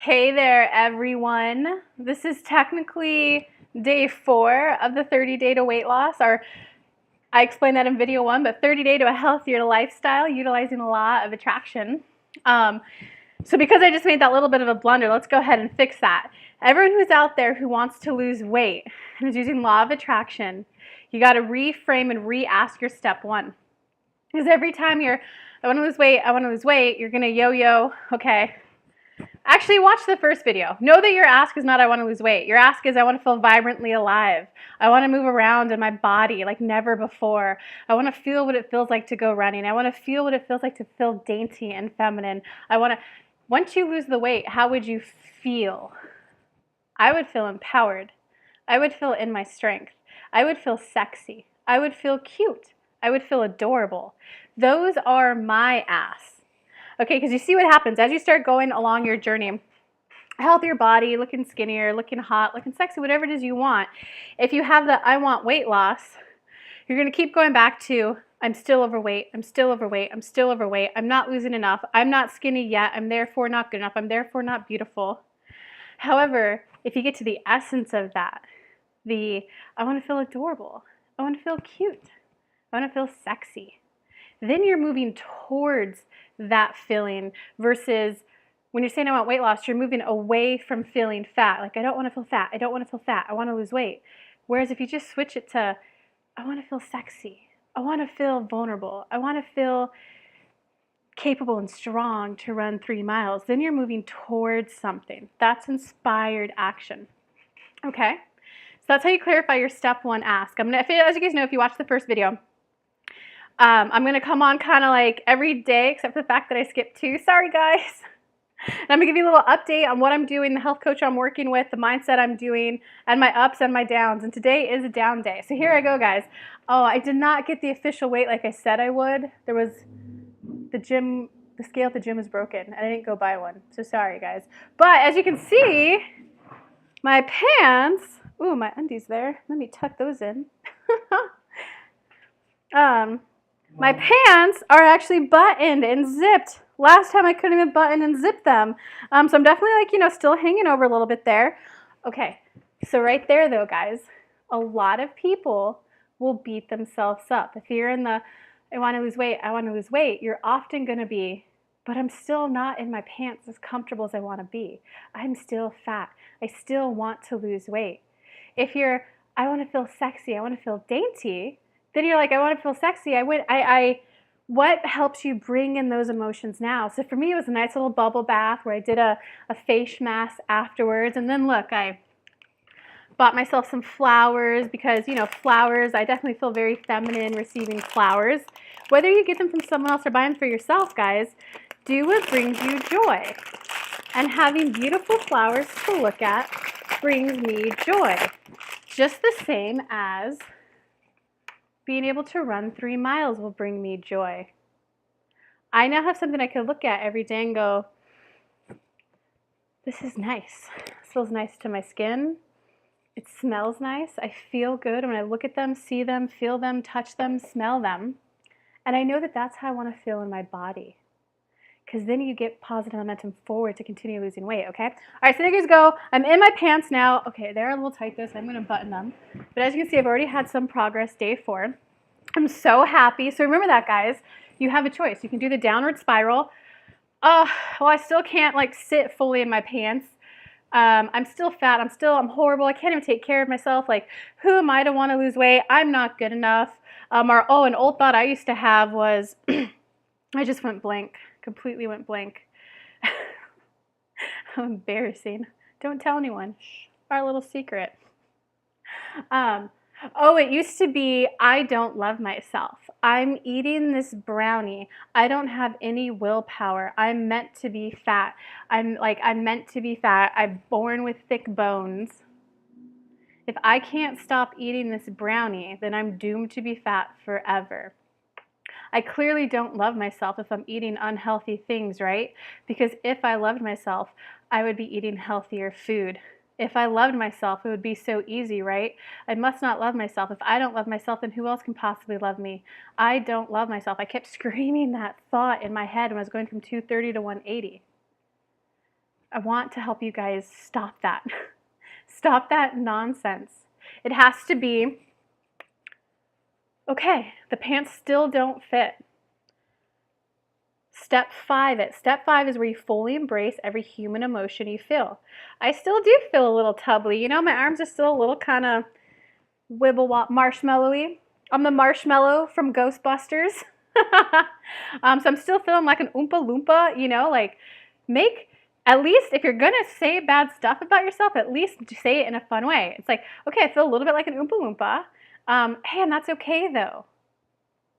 Hey there, everyone. This is technically day 4 of the 30 day to weight loss, or I explained that in video 1, but 30 day to a healthier lifestyle utilizing a law of attraction. So because I just made that little bit of a blunder, let's go ahead and fix that. Everyone who's out there who wants to lose weight and is using law of attraction, you got to reframe and re-ask your step 1. Because every time I want to lose weight, you're going to yo-yo, okay. Actually, watch the first video. Know that your ask is not I want to lose weight. Your ask is I want to feel vibrantly alive. I want to move around in my body like never before. I want to feel what it feels like to go running. I want to feel what it feels like to feel dainty and feminine. Once you lose the weight, how would you feel? I would feel empowered. I would feel in my strength. I would feel sexy. I would feel cute. I would feel adorable. Those are my asks. Okay, because you see what happens as you start going along your journey. A healthier body, looking skinnier, looking hot, looking sexy, whatever it is you want. If you have the I want weight loss, you're going to keep going back to I'm still overweight, I'm still overweight, I'm still overweight, I'm not losing enough, I'm not skinny yet, I'm therefore not good enough, I'm therefore not beautiful. However, if you get to the essence of that, I want to feel adorable, I want to feel cute, I want to feel sexy, then you're moving towards that feeling versus when you're saying I want weight loss, you're moving away from feeling fat. Like, I don't want to feel fat. I don't want to feel fat. I want to lose weight. Whereas if you just switch it to I want to feel sexy. I want to feel vulnerable. I want to feel capable and strong to run 3 miles. Then you're moving towards something. That's inspired action. Okay? So that's how you clarify your step 1 ask. As you guys know, if you watched the first video, I'm going to come on kind of like every day except for the fact that I skipped 2. Sorry, guys. And I'm going to give you a little update on what I'm doing, the health coach I'm working with, the mindset I'm doing, and my ups and my downs. And today is a down day. So here I go, guys. Oh, I did not get the official weight like I said I would. There was the scale at the gym was broken, and I didn't go buy one. So sorry, guys. But as you can see, my pants, ooh, my undies there. Let me tuck those in. My pants are actually buttoned and zipped. Last time I couldn't even button and zip them. So I'm definitely still hanging over a little bit there. Okay, so right there though, guys, a lot of people will beat themselves up. If you're in the I want to lose weight, you're often going to be, but I'm still not in my pants as comfortable as I want to be. I'm still fat. I still want to lose weight. If you're, I want to feel sexy, I want to feel dainty, then you're like, I want to feel sexy. What helps you bring in those emotions now? So for me, it was a nice little bubble bath where I did a face mask afterwards. And then look, I bought myself some flowers because, flowers, I definitely feel very feminine receiving flowers. Whether you get them from someone else or buy them for yourself, guys, do what brings you joy. And having beautiful flowers to look at brings me joy. Just the same as being able to run 3 miles will bring me joy. I now have something I can look at every day and go, this is nice. This feels nice to my skin. It smells nice. I feel good when I look at them, see them, feel them, touch them, smell them. And I know that that's how I want to feel in my body. Because then you get positive momentum forward to continue losing weight, okay? All right, so there you guys go. I'm in my pants now. Okay, they're a little tight though, so I'm going to button them. But as you can see, I've already had some progress, day 4. I'm so happy. So remember that, guys. You have a choice. You can do the downward spiral. Well, I still can't sit fully in my pants. I'm still fat. I'm horrible. I can't even take care of myself. Like, who am I to want to lose weight? I'm not good enough. An old thought I used to have was, I just went blank. Completely went blank. How embarrassing. Don't tell anyone. Shh, our little secret. It used to be, I don't love myself. I'm eating this brownie. I don't have any willpower. I'm meant to be fat. I'm meant to be fat. I'm born with thick bones. If I can't stop eating this brownie, then I'm doomed to be fat forever. I clearly don't love myself if I'm eating unhealthy things, right? Because if I loved myself, I would be eating healthier food. If I loved myself, it would be so easy, right? I must not love myself. If I don't love myself, then who else can possibly love me? I don't love myself. I kept screaming that thought in my head when I was going from 230 to 180. I want to help you guys stop that. Stop that nonsense. It has to be, okay, the pants still don't fit. Step 5 it. Step 5 is where you fully embrace every human emotion you feel. I still do feel a little tubbly. You know, my arms are still a little kind of wibble-wop marshmallowy. I'm the marshmallow from Ghostbusters. So I'm still feeling like an Oompa Loompa, you know, like at least if you're going to say bad stuff about yourself, at least say it in a fun way. It's like, okay, I feel a little bit like an Oompa Loompa. Hey, and that's okay though.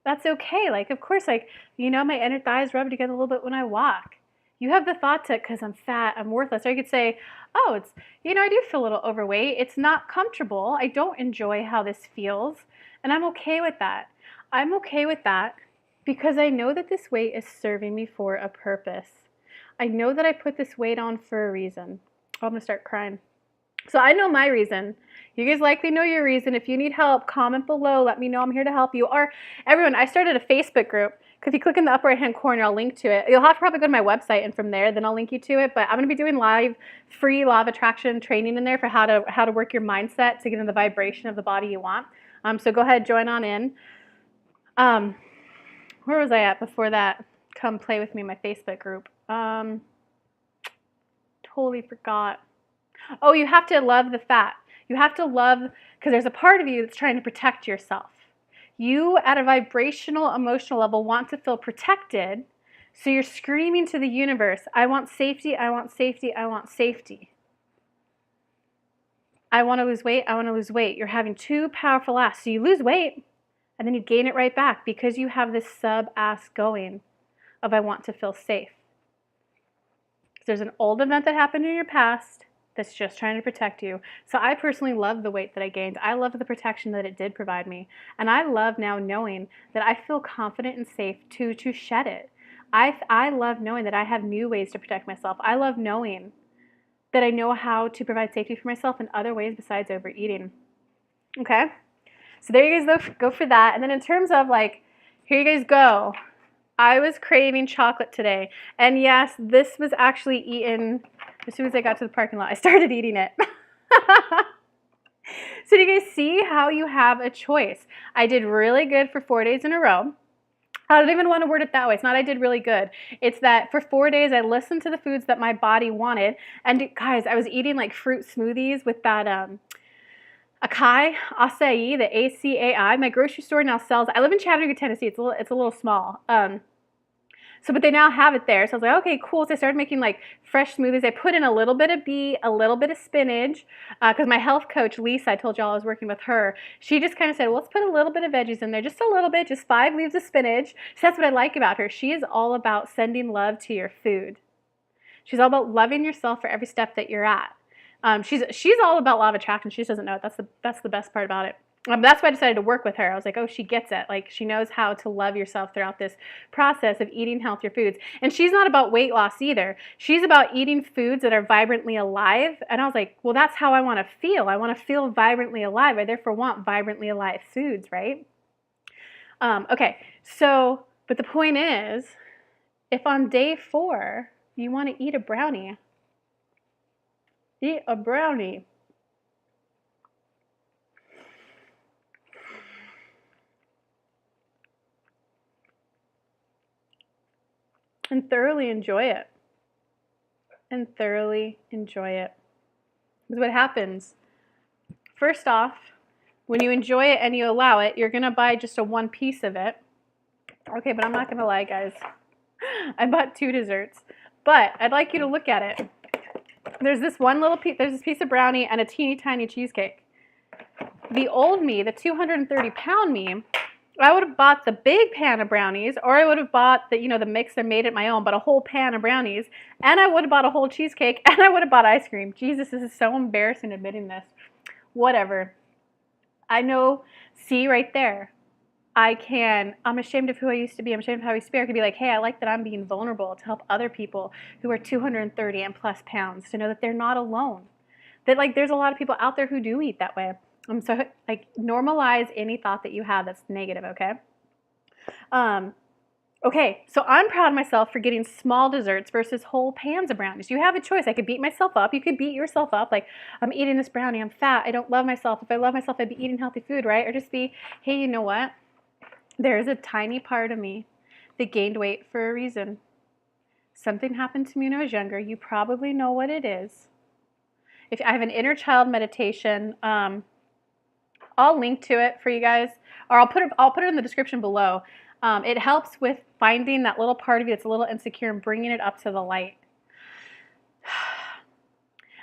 That's okay. Like, of course, like, you know, my inner thighs rub together a little bit when I walk. You have the thought to, because I'm fat, I'm worthless. Or you could say, oh, it's, you know, I do feel a little overweight. It's not comfortable. I don't enjoy how this feels. And I'm okay with that. I'm okay with that because I know that this weight is serving me for a purpose. I know that I put this weight on for a reason. Oh, I'm going to start crying. So I know my reason. You guys likely know your reason. If you need help, comment below. Let me know. I'm here to help you. Or everyone, I started a Facebook group. If you click in the upper right-hand corner, I'll link to it. You'll have to probably go to my website, and from there, then I'll link you to it. But I'm going to be doing live, free law of attraction training in there for how to work your mindset to get in the vibration of the body you want. So go ahead, join on in. Where was I at before that? Come play with me in my Facebook group. Totally forgot. Oh, you have to love the fat. You have to love, because there's a part of you that's trying to protect yourself. You, at a vibrational, emotional level, want to feel protected, so you're screaming to the universe, I want safety, I want safety, I want safety. I want to lose weight, I want to lose weight. You're having two powerful asks. So you lose weight, and then you gain it right back because you have this sub-ask going of I want to feel safe. There's an old event that happened in your past that's just trying to protect you. So I personally love the weight that I gained. I love the protection that it did provide me. And I love now knowing that I feel confident and safe to shed it. I love knowing that I have new ways to protect myself. I love knowing that I know how to provide safety for myself in other ways besides overeating. Okay? So there you guys go for that. And then in terms of like, here you guys go. I was craving chocolate today. And yes, this was actually eaten as soon as I got to the parking lot. I started eating it. So do you guys see how you have a choice? I did really good for 4 days in a row. I don't even want to word it that way. It's not I did really good. It's that for 4 days I listened to the foods that my body wanted. And guys, I was eating like fruit smoothies with that acai, the ACAI. My grocery store now sells. I live in Chattanooga, Tennessee. It's a little small. But they now have it there. So I was like, okay, cool. So I started making like fresh smoothies. I put in a little bit of beet, a little bit of spinach, because my health coach, Lisa, I told y'all I was working with her. She just kind of said, well, let's put a little bit of veggies in there, just a little bit, just 5 leaves of spinach. So that's what I like about her. She is all about sending love to your food. She's all about loving yourself for every step that you're at. She's all about law of attraction. She just doesn't know it. That's the best part about it. That's why I decided to work with her. I was like, oh, she gets it. Like, she knows how to love yourself throughout this process of eating healthier foods. And she's not about weight loss either. She's about eating foods that are vibrantly alive. And I was like, well, that's how I want to feel. I want to feel vibrantly alive. I therefore want vibrantly alive foods, right? Okay, so, but the point is, if on day 4 you want to eat a brownie, eat a brownie. And thoroughly enjoy it. And thoroughly enjoy it. Because what happens, first off, when you enjoy it and you allow it, you're going to buy just a 1 piece of it. Okay, but I'm not going to lie, guys. I bought 2 desserts. But I'd like you to look at it. There's this one little piece, there's this piece of brownie and a teeny tiny cheesecake. The old me, the 230-pound me, I would have bought the big pan of brownies, or I would have bought the, the mix and made it my own, but a whole pan of brownies, and I would have bought a whole cheesecake, and I would have bought ice cream. Jesus, this is so embarrassing admitting this. Whatever. I know, see right there. I'm ashamed of who I used to be. I'm ashamed of how I used to be. I could be like, hey, I like that I'm being vulnerable to help other people who are 230 and plus pounds to know that they're not alone. That like there's a lot of people out there who do eat that way. So like normalize any thought that you have that's negative, okay? Okay, so I'm proud of myself for getting small desserts versus whole pans of brownies. You have a choice. I could beat myself up. You could beat yourself up. Like, I'm eating this brownie. I'm fat. I don't love myself. If I love myself, I'd be eating healthy food, right? Or just be, hey, you know what? There's a tiny part of me that gained weight for a reason. Something happened to me when I was younger. You probably know what it is. If I have an inner child meditation, I'll link to it for you guys, or I'll put it in the description below. It helps with finding that little part of you that's a little insecure and bringing it up to the light.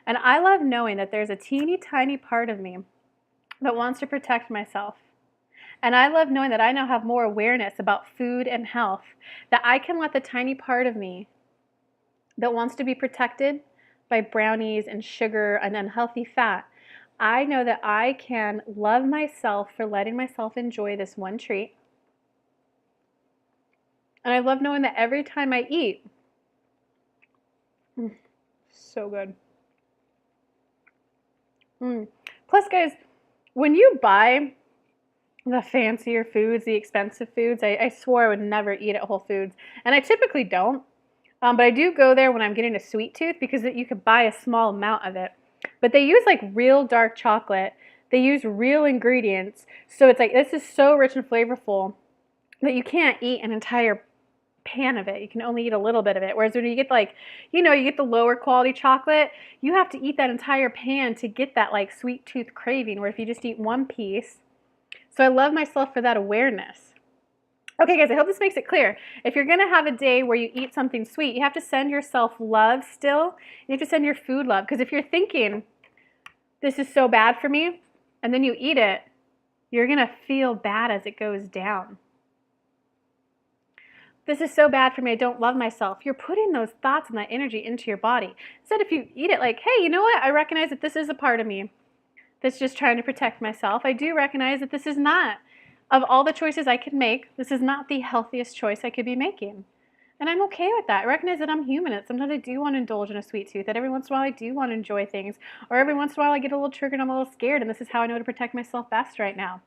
And I love knowing that there's a teeny tiny part of me that wants to protect myself. And I love knowing that I now have more awareness about food and health, that I can let the tiny part of me that wants to be protected by brownies and sugar and unhealthy fat, I know that I can love myself for letting myself enjoy this one treat. And I love knowing that every time I eat, so good. Plus, guys, when you buy the fancier foods, the expensive foods, I swore I would never eat at Whole Foods. And I typically don't. But I do go there when I'm getting a sweet tooth because you could buy a small amount of it. But they use like real dark chocolate. They use real ingredients. So it's like, this is so rich and flavorful that you can't eat an entire pan of it. You can only eat a little bit of it. Whereas when you get like, you get the lower quality chocolate, you have to eat that entire pan to get that like sweet tooth craving, where if you just eat one piece. So I love myself for that awareness. Okay, guys, I hope this makes it clear. If you're going to have a day where you eat something sweet, you have to send yourself love still. You have to send your food love. Because if you're thinking, this is so bad for me, and then you eat it, you're going to feel bad as it goes down. This is so bad for me, I don't love myself. You're putting those thoughts and that energy into your body. Instead, if you eat it like, hey, you know what? I recognize that this is a part of me that's just trying to protect myself. I do recognize that this is not, of all the choices I could make, this is not the healthiest choice I could be making. And I'm okay with that. I recognize that I'm human. That sometimes I do want to indulge in a sweet tooth. That every once in a while I do want to enjoy things. Or every once in a while I get a little triggered and I'm a little scared. And this is how I know to protect myself best right now.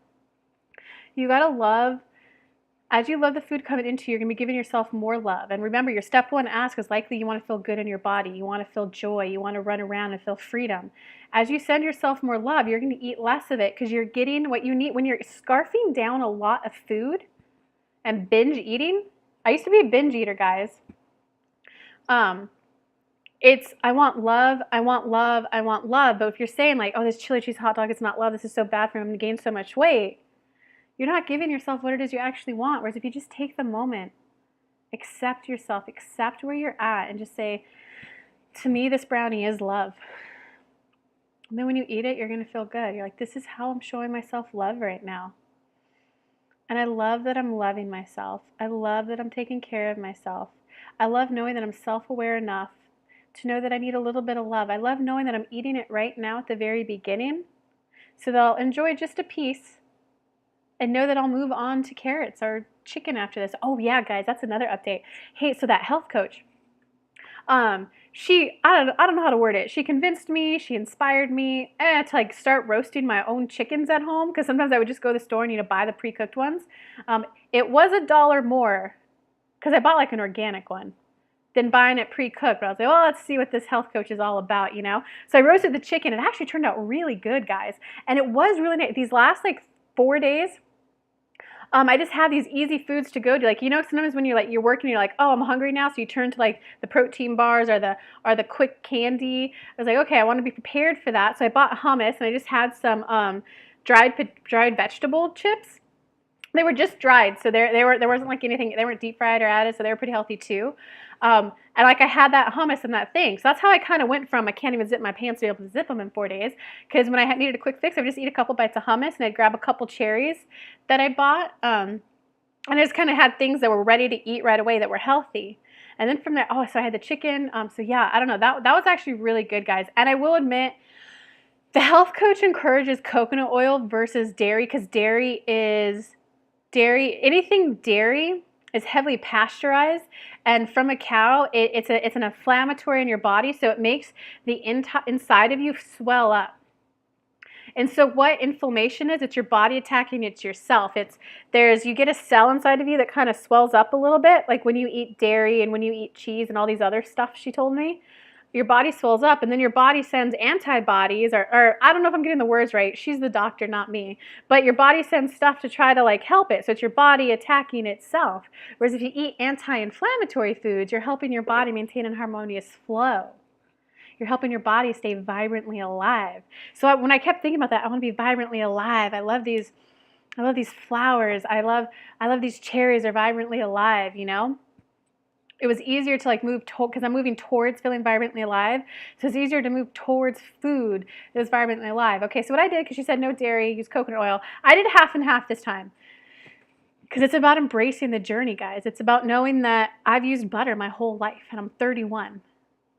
You got to love. As you love the food coming into you, you're going to be giving yourself more love. And remember, your step one ask is likely you want to feel good in your body. You want to feel joy. You want to run around and feel freedom. As you send yourself more love, you're going to eat less of it because you're getting what you need. When you're scarfing down a lot of food and binge eating, I used to be a binge eater, guys. It's, I want love, I want love, I want love. But if you're saying like, oh, this chili cheese hot dog is not love, this is so bad for me, I'm going to gain so much weight, you're not giving yourself what it is you actually want. Whereas if you just take the moment, accept yourself, accept where you're at, and just say, to me, this brownie is love. And then when you eat it, you're going to feel good. You're like, this is how I'm showing myself love right now. And I love that I'm loving myself. I love that I'm taking care of myself. I love knowing that I'm self-aware enough to know that I need a little bit of love. I love knowing that I'm eating it right now at the very beginning so that I'll enjoy just a piece and know that I'll move on to carrots or chicken after this. Oh yeah, guys, that's another update. Hey, so that health coach, I don't know how to word it. She convinced me, she inspired me to like start roasting my own chickens at home, because sometimes I would just go to the store and buy the pre-cooked ones. It was $1 more because I bought like an organic one than buying it pre-cooked. But I was like, well, let's see what this health coach is all about, So I roasted the chicken. It actually turned out really good, guys. And it was really nice. These last like 4 days, I just have these easy foods to go to. Like, sometimes when you're working, you're like, oh, I'm hungry now. So you turn to like the protein bars or the quick candy. I was like, okay, I want to be prepared for that. So I bought hummus and I just had some dried vegetable chips. They were just dried, so there wasn't like anything. They weren't deep fried or added, so they were pretty healthy too. And like I had that hummus and that thing, so that's how I kind of went from I can't even zip my pants to be able to zip them in 4 days. Because when I needed a quick fix, I would just eat a couple bites of hummus and I'd grab a couple cherries that I bought, and I just kind of had things that were ready to eat right away that were healthy. And then from there, so I had the chicken. So yeah, I don't know. That was actually really good, guys. And I will admit, the health coach encourages coconut oil versus dairy, because anything dairy is heavily pasteurized, and from a cow, it's an inflammatory in your body, so it makes the inside of you swell up. And so what inflammation is, it's your body attacking it's yourself. You get a cell inside of you that kind of swells up a little bit, like when you eat dairy and when you eat cheese and all these other stuff she told me. Your body swells up, and then your body sends antibodies, or I don't know if I'm getting the words right. She's the doctor, not me. But your body sends stuff to try to like help it. So it's your body attacking itself. Whereas if you eat anti-inflammatory foods, you're helping your body maintain a harmonious flow. You're helping your body stay vibrantly alive. So when I kept thinking about that, I want to be vibrantly alive. I love these flowers. I love these cherries. They're vibrantly alive, you know? It was easier to like move because I'm moving towards feeling vibrantly alive. So it's easier to move towards food that is vibrantly alive. Okay, so what I did, because she said no dairy, use coconut oil, I did half and half this time. Because it's about embracing the journey, guys. It's about knowing that I've used butter my whole life, and I'm 31.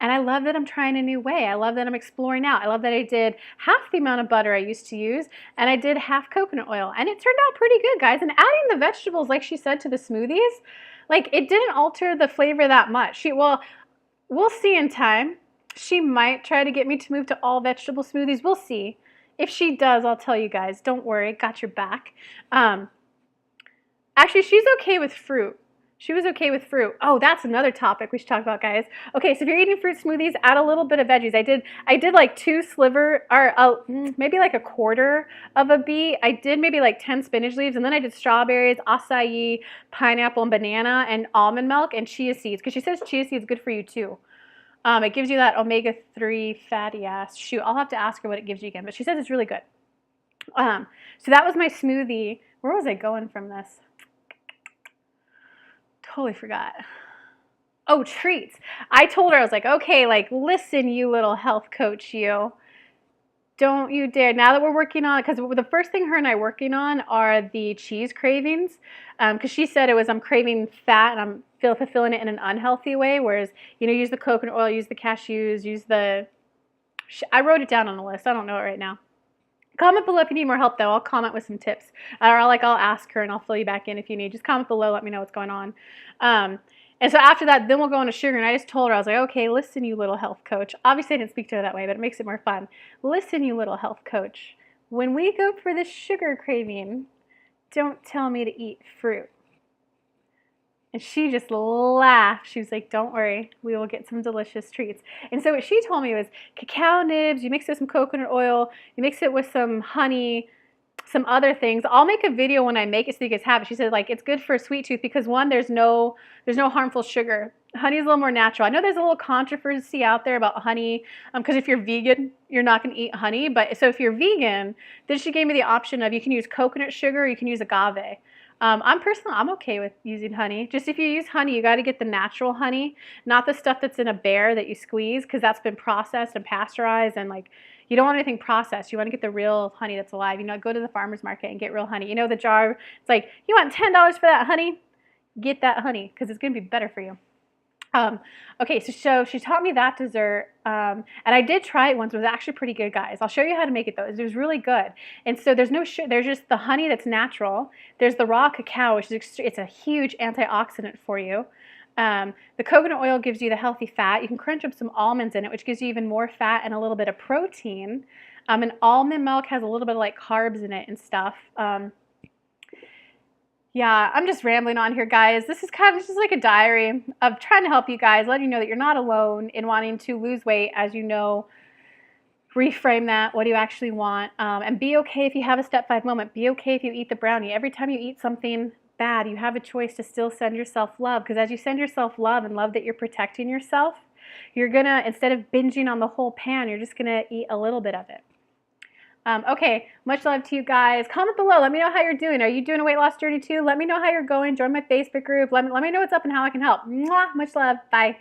And I love that I'm trying a new way. I love that I'm exploring out. I love that I did half the amount of butter I used to use, and I did half coconut oil. And it turned out pretty good, guys. And adding the vegetables, like she said, to the smoothies, like it didn't alter the flavor that much. We'll see in time. She might try to get me to move to all vegetable smoothies. We'll see. If she does, I'll tell you guys. Don't worry, got your back. Actually, she's okay with fruit. She was okay with fruit. Oh, that's another topic we should talk about, guys. Okay, so if you're eating fruit smoothies, add a little bit of veggies. I did like 2 sliver, or maybe like a quarter of a beet. I did maybe like 10 spinach leaves, and then I did strawberries, acai, pineapple, and banana, and almond milk, and chia seeds, because she says chia seeds good for you too. It gives you that omega-3 fatty ass. Shoot, I'll have to ask her what it gives you again, but she says it's really good. So that was my smoothie. Where was I going from this? Totally forgot. Oh, treats. I told her, I was like, okay, like, listen, you little health coach, you. Don't you dare. Now that we're working on, because the first thing her and I are working on are the cheese cravings. Because she said I'm craving fat and I'm fulfilling it in an unhealthy way. Whereas, use the coconut oil, use the cashews, I wrote it down on a list. I don't know it right now. Comment below if you need more help, though. I'll comment with some tips. Or I'll ask her and I'll fill you back in if you need. Just comment below. Let me know what's going on. And so after that, then we'll go into sugar. And I just told her, I was like, okay, listen, you little health coach. Obviously, I didn't speak to her that way, but it makes it more fun. Listen, you little health coach. When we go for this sugar craving, don't tell me to eat fruit. And she just laughed. She was like, don't worry, we will get some delicious treats. And so what she told me was cacao nibs, you mix it with some coconut oil, you mix it with some honey, some other things. I'll make a video when I make it so you guys have it. She said, like, it's good for a sweet tooth because, one, there's no harmful sugar. Honey is a little more natural. I know there's a little controversy out there about honey because if you're vegan, you're not going to eat honey. But so if you're vegan, then she gave me the option of you can use coconut sugar or you can use agave. I'm okay with using honey. Just if you use honey, you got to get the natural honey, not the stuff that's in a bear that you squeeze because that's been processed and pasteurized and like you don't want anything processed. You want to get the real honey that's alive. Go to the farmer's market and get real honey. The jar, it's like, you want $10 for that honey? Get that honey because it's going to be better for you. Okay, so she taught me that dessert, and I did try it once. It was actually pretty good, guys. I'll show you how to make it, though. It was really good. And so there's no sugar. There's just the honey that's natural. There's the raw cacao, which it's a huge antioxidant for you. The coconut oil gives you the healthy fat. You can crunch up some almonds in it, which gives you even more fat and a little bit of protein. And almond milk has a little bit of like carbs in it and stuff. Yeah, I'm just rambling on here, guys. This is just like a diary of trying to help you guys, letting you know that you're not alone in wanting to lose weight, as you know. Reframe that. What do you actually want? And be okay if you have a step 5 moment. Be okay if you eat the brownie. Every time you eat something bad, you have a choice to still send yourself love. Because as you send yourself love and love that you're protecting yourself, you're going to, instead of binging on the whole pan, you're just going to eat a little bit of it. Okay, much love to you guys. Comment below. Let me know how you're doing. Are you doing a weight loss journey too? Let me know how you're going. Join my Facebook group. Let me know what's up and how I can help. Mwah, much love. Bye.